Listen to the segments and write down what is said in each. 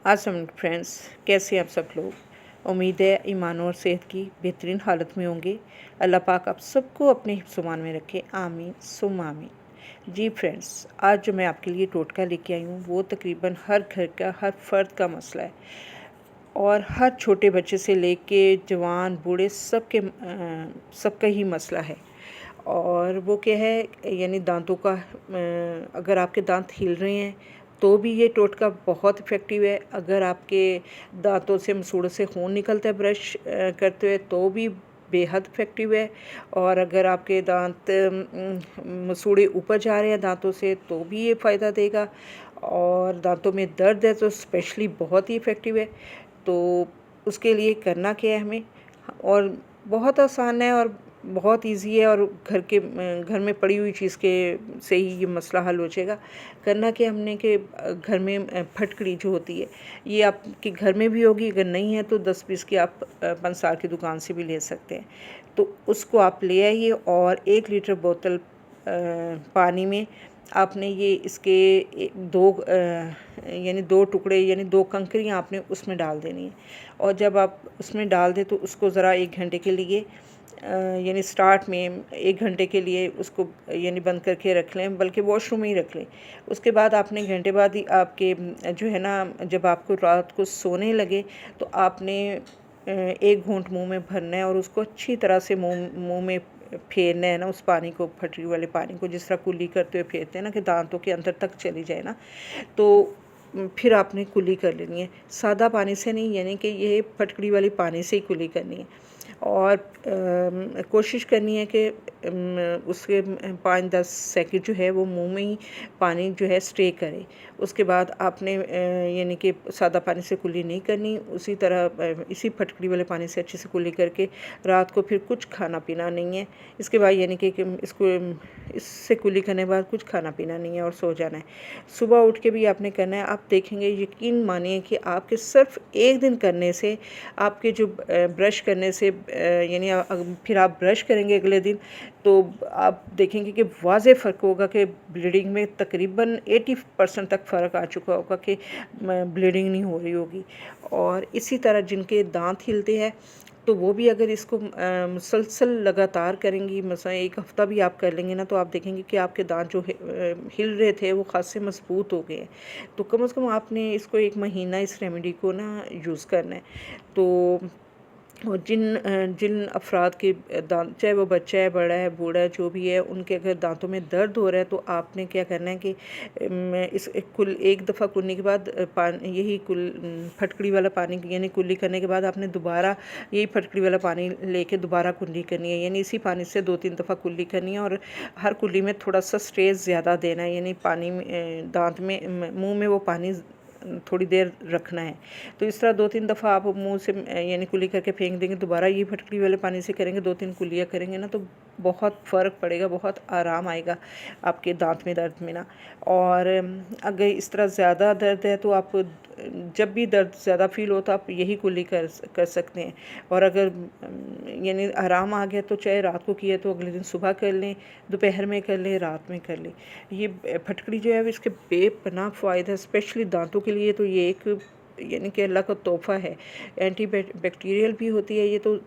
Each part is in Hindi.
आसम फ्रेंड्स, कैसे हैं आप सब लोग। उम्मीद है ईमान और सेहत की बेहतरीन हालत में होंगे। अल्लाह पाक आप सबको अपने हिफ्ज़-ओ-मान में रखे, आमीन सुम्मा आमीन। जी फ्रेंड्स, आज जो मैं आपके लिए टोटका लेके आई हूँ वो तकरीबन हर घर का, हर फ़र्द का मसला है और हर छोटे बच्चे से लेके जवान बूढ़े सबका ही मसला है। और वो क्या है, यानी दांतों का, अगर आपके दांत हिल रहे हैं तो भी ये टोटका बहुत इफ़ेक्टिव है। अगर आपके दांतों से, मसूड़ों से खून निकलता है ब्रश करते हुए तो भी बेहद इफ़ेक्टिव है। और अगर आपके दांत मसूड़े ऊपर जा रहे हैं दांतों से तो भी ये फ़ायदा देगा। और दांतों में दर्द है तो स्पेशली बहुत ही इफ़ेक्टिव है। तो उसके लिए करना क्या है हमें, और बहुत आसान है और बहुत इजी है, और घर में पड़ी हुई चीज़ के से ही ये मसला हल हो जाएगा। करना क्या हमने कि घर में फटकड़ी जो होती है ये आपके घर में भी होगी, अगर नहीं है तो 10-20 की आप पंसार की दुकान से भी ले सकते हैं। तो उसको आप ले आइए और 1 लीटर बोतल पानी में आपने ये इसके यानी 2 टुकड़े, यानी 2 कंकरियाँ आपने उसमें डाल देनी है। और जब आप उसमें डाल दें तो उसको ज़रा 1 घंटे के लिए, यानी स्टार्ट में 1 घंटे के लिए उसको यानी बंद करके रख लें, बल्कि वॉशरूम में ही रख लें। उसके बाद आपने घंटे बाद ही आपके जो है ना, जब आपको रात को सोने लगे तो आपने 1 घूंट मुँह में भरना है और उसको अच्छी तरह से मुँह में फेरना है ना, उस पानी को, फटकरी वाले पानी को जिस तरह कुल्ली करते हुए फेरते हैं ना कि दांतों के अंदर तक चली जाए ना, तो फिर आपने कुल्ली कर लेनी है। सादा पानी से नहीं, यानी कि ये फटकड़ी वाली पानी से ही कुल्ली करनी है। और कोशिश करनी है कि उसके 5-10 सेकंड जो है वो मुंह में ही पानी जो है स्टे करे। उसके बाद आपने यानी कि सादा पानी से कुल्ली नहीं करनी, उसी तरह इसी फटकड़ी वाले पानी से अच्छे से कुल्ली करके रात को फिर कुछ खाना पीना नहीं है। इसके बाद यानी कि इससे कुल्ली करने के बाद कुछ खाना पीना नहीं है और सो जाना है। सुबह उठ के भी आपने करना है। आप देखेंगे, यकीन मानिए कि आपके सिर्फ 1 दिन करने से, आपके जो ब्रश करने से, यानी फिर आप ब्रश करेंगे अगले दिन तो आप देखेंगे कि वाज़े फ़र्क होगा कि ब्लीडिंग में तकरीबन 80% तक फ़र्क आ चुका होगा कि ब्लीडिंग नहीं हो रही होगी। और इसी तरह जिनके दांत हिलते हैं तो वो भी अगर इसको मुसलसल लगातार करेंगी, मसा 1 हफ़्ता भी आप कर लेंगे ना, तो आप देखेंगे कि आपके दांत जो हिल रहे थे वो ख़ासे मज़बूत हो गए हैं। तो कम से कम आपने इसको 1 महीना इस रेमेडी को ना यूज़ करना है। तो और जिन अफ़राद के दांत, चाहे वो बच्चा है, बड़ा है, बूढ़ा है, जो भी है, उनके अगर दांतों में दर्द हो रहा है तो आपने क्या करना है कि इस कुल 1 दफ़ा कुल्ली के बाद यही फटकड़ी वाला पानी, यानी कुल्ली करने के बाद आपने दोबारा यही फटकड़ी वाला पानी लेके दोबारा कुल्ली करनी है। यानी इसी पानी से 2-3 दफ़ा कुल्ली करनी है और हर कुल्ली में थोड़ा सा स्ट्रेस ज़्यादा देना है, यानी पानी में, दांत में, मुँह में वो पानी थोड़ी देर रखना है। तो इस तरह 2-3 दफ़ा आप मुँह से यानी कुल्ली करके फेंक देंगे, दोबारा ये फटकड़ी वाले पानी से करेंगे, 2-3 कुल्लियाँ करेंगे ना, तो बहुत फ़र्क पड़ेगा, बहुत आराम आएगा आपके दांत में दर्द में ना। और अगर इस तरह ज़्यादा दर्द है तो आप जब भी दर्द ज़्यादा फ़ील हो तो आप यही कुल्ली कर सकते हैं। और अगर यानी आराम आ गया तो चाहे रात को किया तो अगले दिन सुबह कर लें, दोपहर में कर लें, रात में कर लें। ये फटकड़ी जो है इसके बेपनाह फ़ायदा है, स्पेशली दांतों के लिए। तो ये एक, यानी कि अल्लाह का तोहफ़ा है। एंटी बैक्टीरियल भी होती है ये, तो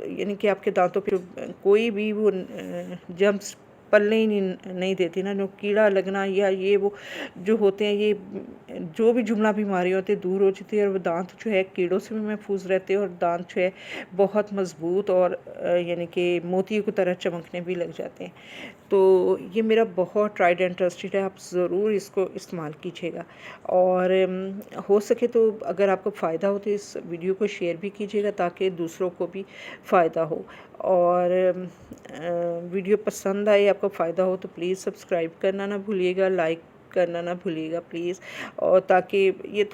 यानी कि आपके दांतों पे कोई भी वो जर्म्स पलने ही नहीं देती ना, जो कीड़ा लगना या ये वो जो होते हैं, ये जो भी जुमला बीमारी होती है दूर हो जाती है, और वो दांत जो है कीड़ों से भी महफूज रहते हैं और दांत जो है बहुत मज़बूत और यानी कि मोतियों की तरह चमकने भी लग जाते हैं। तो ये मेरा बहुत ट्राइड एंड ट्रस्टेड है, आप ज़रूर इसको इस्तेमाल कीजिएगा। और हो सके तो अगर आपको फ़ायदा हो तो इस वीडियो को शेयर भी कीजिएगा ताकि दूसरों को भी फ़ायदा हो। और वीडियो पसंद आए, आपको फ़ायदा हो तो प्लीज़ सब्सक्राइब करना ना भूलिएगा, लाइक करना ना भूलिएगा प्लीज़। और ताकि ये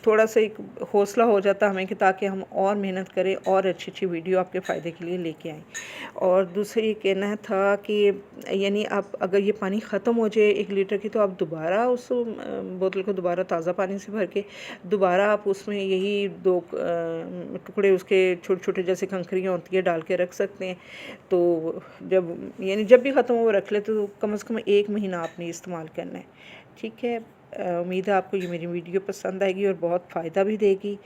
थोड़ा सा एक हौसला हो जाता हमें कि ताकि हम और मेहनत करें और अच्छी वीडियो आपके फ़ायदे के लिए लेके आएँ। और दूसरा ये कहना था कि यानी आप अगर ये पानी ख़त्म हो जाए 1 लीटर की, तो आप दोबारा उस बोतल को दोबारा ताज़ा पानी से भर के दोबारा आप उसमें यही 2 टुकड़े उसके छोटे-छोटे जैसे कंकरियाँ होती है डाल के रख सकते हैं। तो जब भी ख़त्म हो वो रख लें, तो कम से कम 1 महीना आपने इस्तेमाल करना है। ठीक है। उम्मीद है आपको ये मेरी वीडियो पसंद आएगी और बहुत फ़ायदा भी देगी।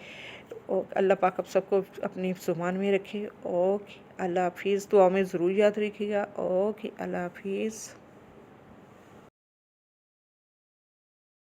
और अल्लाह पाक आप सबको अपनी ज़ुबान में रखे। ओके, अल्लाह हाफिज़। दुआ में ज़रूर याद रखिएगा। ओके, अल्लाह हाफिज़।